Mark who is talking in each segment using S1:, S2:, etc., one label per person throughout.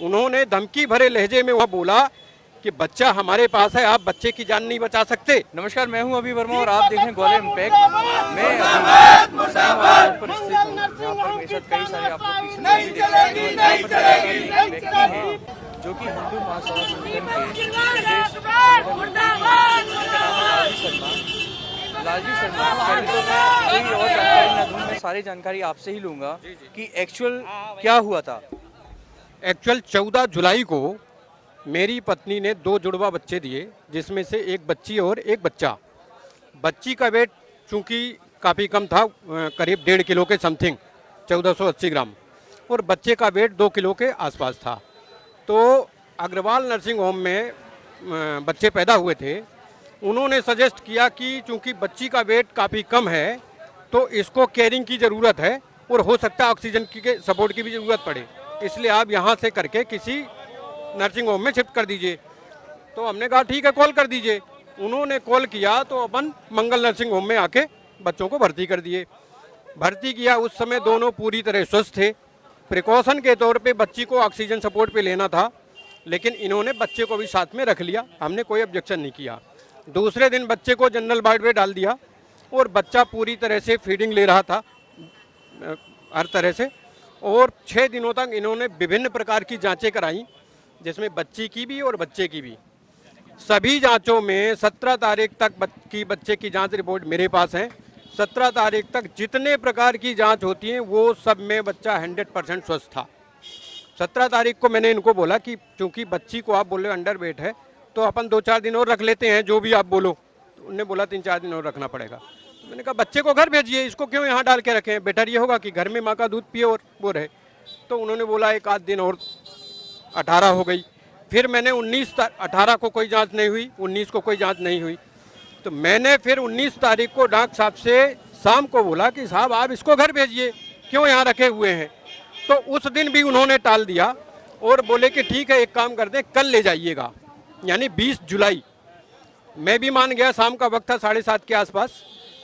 S1: उन्होंने धमकी भरे लहजे में वह बोला कि बच्चा हमारे पास है, आप बच्चे की जान नहीं बचा सकते।
S2: नमस्कार, मैं हूं अभी वर्मा और आप देख रहे हैं ग्वालियर इम्पैक्ट। मैं अभी साईं पर स्थित हूं, जहां पर मेरे साथ कई सारे आपको पीछे भी देख सकते हैं। यहाँ पर व्यक्ति हैं जो कि हिंदू महासभा संगठन के लालजी शर्मा। पहले तो मैं कोई और जानकारी ना दूं, मैं सारी जानकारी आपसे ही लूंगा कि एक्चुअल क्या हुआ था।
S1: एक्चुअल 14 जुलाई को मेरी पत्नी ने 2 जुड़वा बच्चे दिए, जिसमें से एक बच्ची और एक बच्चा। बच्ची का वेट चूंकि काफ़ी कम था, करीब 1.5 किलो के समथिंग, 1480 ग्राम, और बच्चे का वेट 2 किलो के आसपास था। तो अग्रवाल नर्सिंग होम में बच्चे पैदा हुए थे। उन्होंने सजेस्ट किया कि चूंकि बच्ची का वेट काफ़ी कम है तो इसको केयरिंग की ज़रूरत है और हो सकता है ऑक्सीजन की सपोर्ट की भी ज़रूरत पड़े, इसलिए आप यहाँ से करके किसी नर्सिंग होम में शिफ्ट कर दीजिए। तो हमने कहा ठीक है, कॉल कर दीजिए। उन्होंने कॉल किया तो अपन मंगल नर्सिंग होम में आके बच्चों को भर्ती कर दिए। भर्ती किया, उस समय दोनों पूरी तरह स्वस्थ थे। प्रिकॉशन के तौर पे बच्ची को ऑक्सीजन सपोर्ट पे लेना था, लेकिन इन्होंने बच्चे को भी साथ में रख लिया, हमने कोई ऑब्जेक्शन नहीं किया। दूसरे दिन बच्चे को जनरल वार्ड में डाल दिया और बच्चा पूरी तरह से फीडिंग ले रहा था हर तरह से। और 6 दिनों तक इन्होंने विभिन्न प्रकार की जांचें कराई, जिसमें बच्ची की भी और बच्चे की भी। सभी जांचों में 17 तारीख तक की बच्चे की जांच रिपोर्ट मेरे पास है। 17 तारीख तक जितने प्रकार की जांच होती हैं वो सब में बच्चा 100% स्वस्थ था। 17 तारीख को मैंने इनको बोला कि चूंकि बच्ची को आप बोले अंडर वेट है तो अपन 2-4 दिन और रख लेते हैं, जो भी आप बोलो। तो उन्होंने बोला 3-4 दिन और रखना पड़ेगा। तो मैंने कहा बच्चे को घर भेजिए, इसको क्यों यहाँ डाल के रखें, बेटर ये होगा कि घर में माँ का दूध पिए और वो रहे। तो उन्होंने बोला 1 आध दिन और। 18 हो गई, फिर मैंने 18 को कोई जांच नहीं हुई, 19 को कोई जांच नहीं हुई। तो मैंने फिर 19 तारीख को डॉक्टर साहब से शाम को बोला कि साहब आप इसको घर भेजिए, क्यों यहाँ रखे हुए हैं। तो उस दिन भी उन्होंने टाल दिया और बोले कि ठीक है, एक काम करते हैं, कल ले जाइएगा, यानी 20 जुलाई। मैं भी मान गया, शाम का वक्त था 7:30 के आसपास।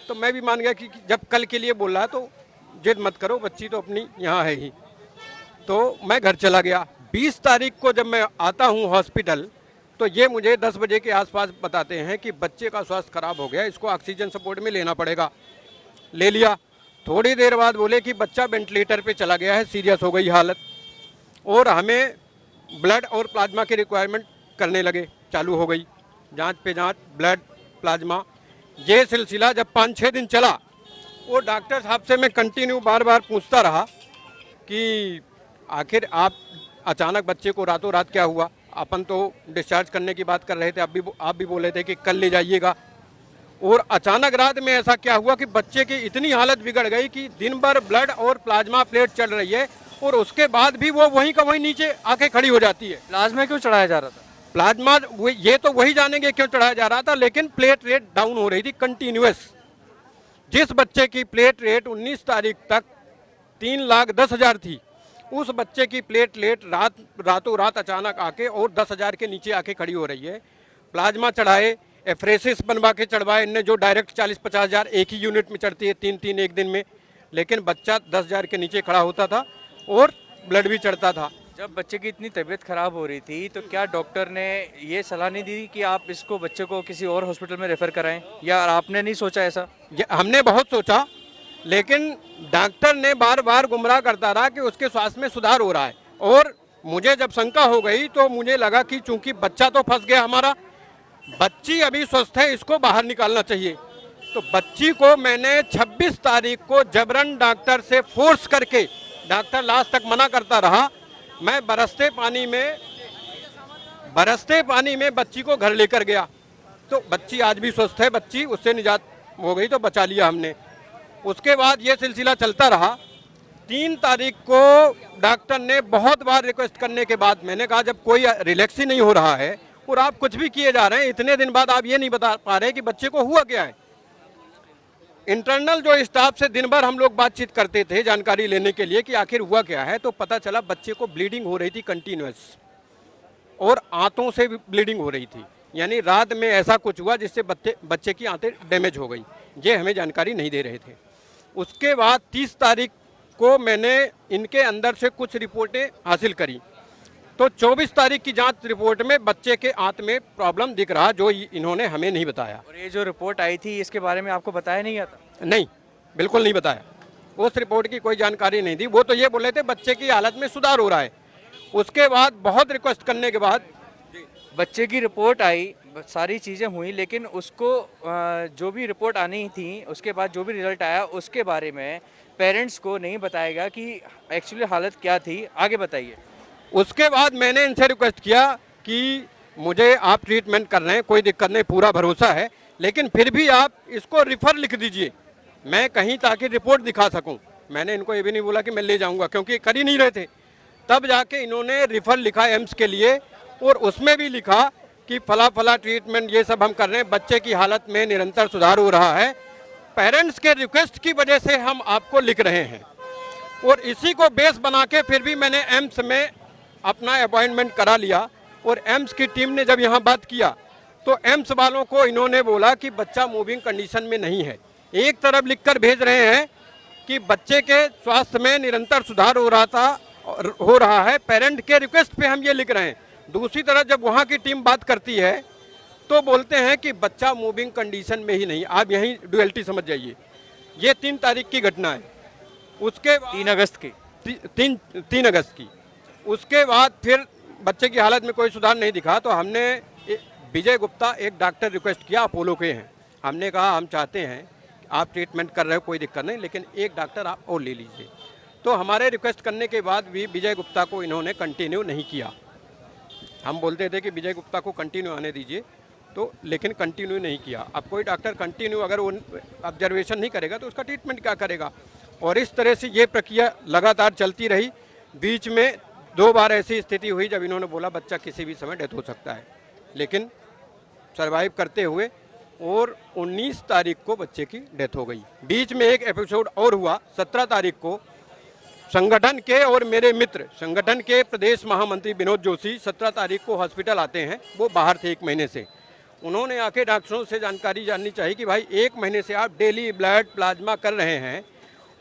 S1: तो मैं भी मान गया कि जब कल के लिए बोल रहा है तो जिद मत करो, बच्ची तो अपनी यहाँ है ही। तो मैं घर चला गया। 20 तारीख को जब मैं आता हूँ हॉस्पिटल तो ये मुझे 10 बजे के आसपास बताते हैं कि बच्चे का स्वास्थ्य खराब हो गया, इसको ऑक्सीजन सपोर्ट में लेना पड़ेगा। ले लिया। थोड़ी देर बाद बोले कि बच्चा वेंटिलेटर पे चला गया है, सीरियस हो गई हालत, और हमें ब्लड और प्लाज्मा की रिक्वायरमेंट करने लगे, चालू हो गई जांच पे जांच, ब्लड प्लाज्मा। ये सिलसिला जब 5-6 दिन चला, वो डॉक्टर साहब से मैं कंटिन्यू बार बार पूछता रहा कि आखिर आप अचानक बच्चे को रातों रात क्या हुआ। अपन तो डिस्चार्ज करने की बात कर रहे थे, आप भी बोले थे कि कल ले जाइएगा, और अचानक रात में ऐसा क्या हुआ कि बच्चे की इतनी हालत बिगड़ गई कि दिन भर ब्लड और प्लाज्मा प्लेट चल रही है और उसके बाद भी वो वहीं का वहीं नीचे आके खड़ी हो जाती है।
S2: प्लाज्मा क्यों चढ़ाया जा रहा था?
S1: प्लाज्मा ये तो वही जानेंगे क्यों चढ़ाया जा रहा था, लेकिन प्लेट रेट डाउन हो रही थी कंटिन्यूअस। जिस बच्चे की प्लेट रेट 19 तारीख तक 3,10,000 थी, उस बच्चे की प्लेटलेट रातों रात अचानक आके और 10,000 के नीचे आके खड़ी हो रही है। प्लाज्मा चढ़ाए, एफ्रेसिस बनवा के चढ़वाए इनने, जो डायरेक्ट 40-50 हज़ार एक ही यूनिट में चढ़ती है, 3 एक दिन में, लेकिन बच्चा 10,000 के नीचे खड़ा होता था और ब्लड भी चढ़ता था।
S2: जब बच्चे की इतनी तबीयत खराब हो रही थी तो क्या डॉक्टर ने ये सलाह नहीं दी कि आप इसको बच्चे को किसी और हॉस्पिटल में रेफर कराएं, या आपने नहीं सोचा ऐसा?
S1: हमने बहुत सोचा, लेकिन डॉक्टर ने बार बार गुमराह करता रहा कि उसके स्वास्थ्य में सुधार हो रहा है। और मुझे जब शंका हो गई तो मुझे लगा कि चूंकि बच्चा तो फंस गया हमारा, बच्ची अभी स्वस्थ है, इसको बाहर निकालना चाहिए। तो बच्ची को मैंने 26 तारीख को जबरन डॉक्टर से फोर्स करके, डॉक्टर लास्ट तक मना करता रहा, मैं बरसते पानी में बच्ची को घर लेकर गया। तो बच्ची आज भी स्वस्थ है, बच्ची उससे निजात हो गई, तो बचा लिया हमने। उसके बाद ये सिलसिला चलता रहा। 3 तारीख को डॉक्टर ने बहुत बार रिक्वेस्ट करने के बाद मैंने कहा जब कोई रिलैक्स ही नहीं हो रहा है और आप कुछ भी किए जा रहे हैं, इतने दिन बाद आप ये नहीं बता पा रहे कि बच्चे को हुआ क्या है। इंटरनल जो स्टाफ से दिन भर हम लोग बातचीत करते थे जानकारी लेने के लिए कि आखिर हुआ क्या है, तो पता चला बच्चे को ब्लीडिंग हो रही थी कंटिन्यूअस, और आंतों से भी ब्लीडिंग हो रही थी। यानी रात में ऐसा कुछ हुआ जिससे बच्चे की आंतें डैमेज हो गई। ये हमें जानकारी नहीं दे रहे थे। उसके बाद 30 तारीख को मैंने इनके अंदर से कुछ रिपोर्टें हासिल करी। तो 24 तारीख की जांच रिपोर्ट में बच्चे के आंत में प्रॉब्लम दिख रहा, जो इन्होंने हमें नहीं बताया।
S2: और ये जो रिपोर्ट आई थी इसके बारे में आपको बताया नहीं गया था?
S1: नहीं, बिल्कुल नहीं बताया। उस रिपोर्ट की कोई जानकारी नहीं थी। वो तो ये बोले थे बच्चे की हालत में सुधार हो रहा है। उसके बाद बहुत रिक्वेस्ट करने के बाद
S2: बच्चे की रिपोर्ट आई, सारी चीज़ें हुई, लेकिन उसको जो भी रिपोर्ट आनी थी उसके बाद जो भी रिजल्ट आया उसके बारे में पेरेंट्स को नहीं बताया गया कि एक्चुअली हालत क्या थी। आगे बताइए।
S1: उसके बाद मैंने इनसे रिक्वेस्ट किया कि मुझे आप ट्रीटमेंट कर रहे हैं, कोई दिक्कत नहीं, पूरा भरोसा है, लेकिन फिर भी आप इसको रिफ़र लिख दीजिए मैं कहीं, ताकि रिपोर्ट दिखा सकूं। मैंने इनको ये भी नहीं बोला कि मैं ले जाऊंगा, क्योंकि कर ही नहीं रहे थे। तब जाके इन्होंने रिफ़र लिखा एम्स के लिए, और उसमें भी लिखा कि फला फला ट्रीटमेंट ये सब हम कर रहे हैं, बच्चे की हालत में निरंतर सुधार हो रहा है, पेरेंट्स के रिक्वेस्ट की वजह से हम आपको लिख रहे हैं। और इसी को बेस बना के फिर भी मैंने एम्स में अपना अपॉइंटमेंट करा लिया। और एम्स की टीम ने जब यहाँ बात किया तो एम्स वालों को इन्होंने बोला कि बच्चा मूविंग कंडीशन में नहीं है। एक तरफ लिखकर भेज रहे हैं कि बच्चे के स्वास्थ्य में निरंतर सुधार हो रहा है, पेरेंट के रिक्वेस्ट पे हम ये लिख रहे हैं। दूसरी तरफ जब वहाँ की टीम बात करती है तो बोलते हैं कि बच्चा मूविंग कंडीशन में ही नहीं। आप यहीं डुअलिटी समझ जाइए। ये 3 तारीख की घटना है। उसके
S2: 3 अगस्त की
S1: 3 अगस्त की। उसके बाद फिर बच्चे की हालत में कोई सुधार नहीं दिखा तो हमने विजय गुप्ता, एक डॉक्टर रिक्वेस्ट किया, अपोलो के हैं, हमने कहा हम चाहते हैं आप ट्रीटमेंट कर रहे हो, कोई दिक्कत नहीं, लेकिन एक डॉक्टर आप और ले लीजिए। तो हमारे रिक्वेस्ट करने के बाद भी विजय गुप्ता को इन्होंने कंटिन्यू नहीं किया। हम बोलते थे कि विजय गुप्ता को कंटिन्यू आने दीजिए, तो लेकिन कंटिन्यू नहीं किया। अब कोई डॉक्टर कंटिन्यू अगर वो ऑब्जर्वेशन नहीं करेगा तो उसका ट्रीटमेंट क्या करेगा। और इस तरह से ये प्रक्रिया लगातार चलती रही। बीच में 2 बार ऐसी स्थिति हुई जब इन्होंने बोला बच्चा किसी भी समय डेथ हो सकता है, लेकिन सर्वाइव करते हुए, और 19 तारीख को बच्चे की डेथ हो गई। बीच में एक एपिसोड और हुआ। 17 तारीख को संगठन के और मेरे मित्र, संगठन के प्रदेश महामंत्री विनोद जोशी 17 तारीख को हॉस्पिटल आते हैं। वो बाहर थे 1 महीने से। उन्होंने आके डॉक्टरों से जानकारी जाननी चाहिए कि भाई 1 महीने से आप डेली ब्लड प्लाज्मा कर रहे हैं,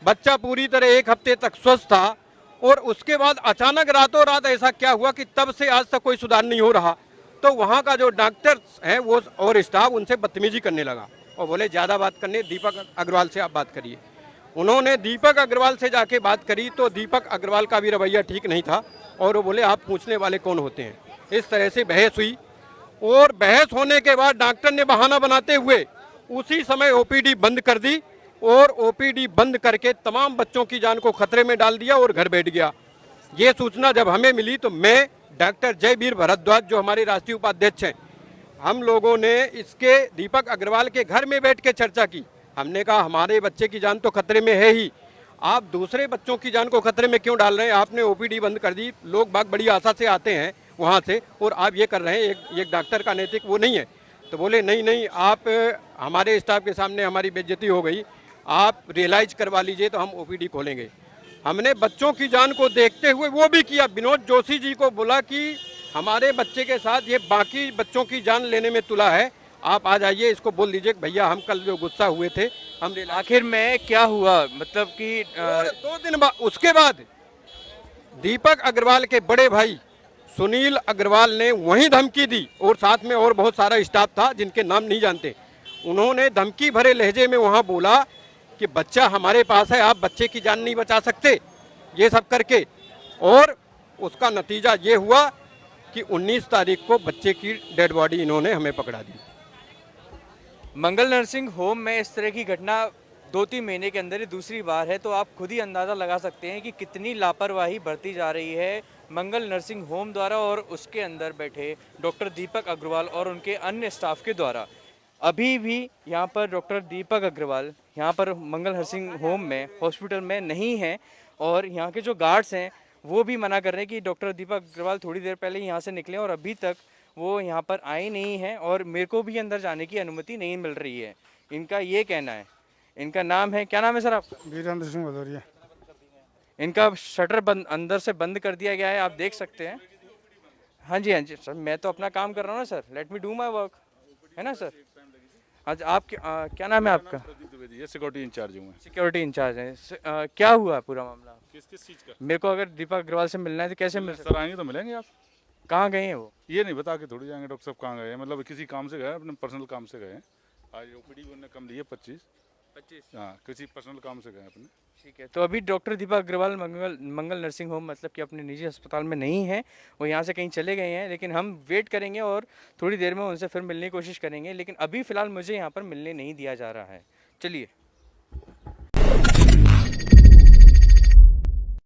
S1: बच्चा पूरी तरह 1 हफ्ते तक स्वस्थ था, और उसके बाद अचानक रातों रात ऐसा क्या हुआ कि तब से आज तक कोई सुधार नहीं हो रहा। तो वहाँ का जो डॉक्टर हैं वो और स्टाफ उनसे बदतमीजी करने लगा और बोले ज़्यादा बात करने, दीपक अग्रवाल से आप बात करिए। उन्होंने दीपक अग्रवाल से जाके बात करी तो दीपक अग्रवाल का भी रवैया ठीक नहीं था, और वो बोले आप पूछने वाले कौन होते हैं। इस तरह से बहस हुई, और बहस होने के बाद डॉक्टर ने बहाना बनाते हुए उसी समय ओपीडी बंद कर दी, और ओपीडी बंद करके तमाम बच्चों की जान को खतरे में डाल दिया और घर बैठ गया। ये सूचना जब हमें मिली तो मैं, डॉक्टर जयवीर भारद्वाज जो हमारे राष्ट्रीय उपाध्यक्ष हैं, हम लोगों ने इसके दीपक अग्रवाल के घर में बैठ के चर्चा की। हमने कहा हमारे बच्चे की जान तो खतरे में है ही, आप दूसरे बच्चों की जान को खतरे में क्यों डाल रहे हैं। आपने ओपीडी बंद कर दी, लोग बाग बड़ी आशा से आते हैं वहाँ से, और आप ये कर रहे हैं, एक डॉक्टर का नैतिक वो नहीं है। तो बोले नहीं नहीं, आप हमारे स्टाफ के सामने हमारी बेइज्जती हो गई, आप रियलाइज करवा लीजिए तो हम ओपीडी खोलेंगे। हमने बच्चों की जान को देखते हुए वो भी किया। विनोद जोशी जी को बोला कि हमारे बच्चे के साथ ये बाकी बच्चों की जान लेने में तुला है, आप आ जाइए, इसको बोल दीजिए कि भैया हम कल जो गुस्सा हुए थे हम।
S2: आखिर में क्या हुआ, मतलब कि
S1: 2 दिन बाद, उसके बाद दीपक अग्रवाल के बड़े भाई सुनील अग्रवाल ने वहीं धमकी दी, और साथ में और बहुत सारा स्टाफ था जिनके नाम नहीं जानते। उन्होंने धमकी भरे लहजे में वहाँ बोला कि बच्चा हमारे पास है, आप बच्चे की जान नहीं बचा सकते, ये सब करके। और उसका नतीजा ये हुआ कि 19 तारीख को बच्चे की डेड बॉडी इन्होंने हमें पकड़ा दी।
S2: मंगल नर्सिंग होम में इस तरह की घटना 2-3 महीने के अंदर ही दूसरी बार है, तो आप खुद ही अंदाज़ा लगा सकते हैं कि कितनी लापरवाही बरती जा रही है मंगल नर्सिंग होम द्वारा और उसके अंदर बैठे डॉक्टर दीपक अग्रवाल और उनके अन्य स्टाफ के द्वारा। अभी भी यहाँ पर डॉक्टर दीपक अग्रवाल यहाँ पर मंगल नर्सिंग होम में हॉस्पिटल में नहीं है, और यहाँ के जो गार्ड्स हैं वो भी मना कर रहे हैं कि डॉक्टर दीपक अग्रवाल थोड़ी देर पहले यहाँ से निकले और अभी तक वो यहाँ पर आए नहीं हैं, और मेरे को भी अंदर जाने की अनुमति नहीं मिल रही है, इनका ये कहना है। इनका नाम है, क्या नाम है सर आपका?
S3: वीरेंद्र सिंह भदौरिया।
S2: इनका शटर बंद, अंदर से बंद कर दिया गया है, आप देख सकते हैं। हाँ जी सर, मैं तो अपना काम कर रहा हूँ ना sir, let me do my work, है ना सर। आज आप क्या नाम है आपका?
S4: सिक्योरिटी इंचार्ज हूँ मैं।
S2: सिक्योरिटी इंचार्ज है। क्या हुआ पूरा मामला?
S4: किस चीज़ का?
S2: मेरे को अगर दीपक अग्रवाल से मिलना है तो कैसे मिल सकते?
S4: सर आएंगे तो मिलेंगे आप।
S2: कहाँ गए हैं वो?
S4: ये नहीं बता के थोड़ी जाएंगे डॉक्टर साहब कहाँ गए हैं, मतलब किसी काम से गए हैं, अपने पर्सनल काम से गए हैं। आज ओपीडी उन्होंने कम लिए 25। हाँ, किसी पर्सनल काम से गए हैं अपने।
S2: ठीक है, तो अभी डॉक्टर दीपक अग्रवाल मंगल नर्सिंग होम मतलब कि अपने निजी अस्पताल में नहीं है, वो यहाँ से कहीं चले गए हैं, लेकिन हम वेट करेंगे और थोड़ी देर में उनसे फिर मिलने की कोशिश करेंगे, लेकिन अभी फ़िलहाल मुझे यहाँ पर मिलने नहीं दिया जा रहा है। चलिए।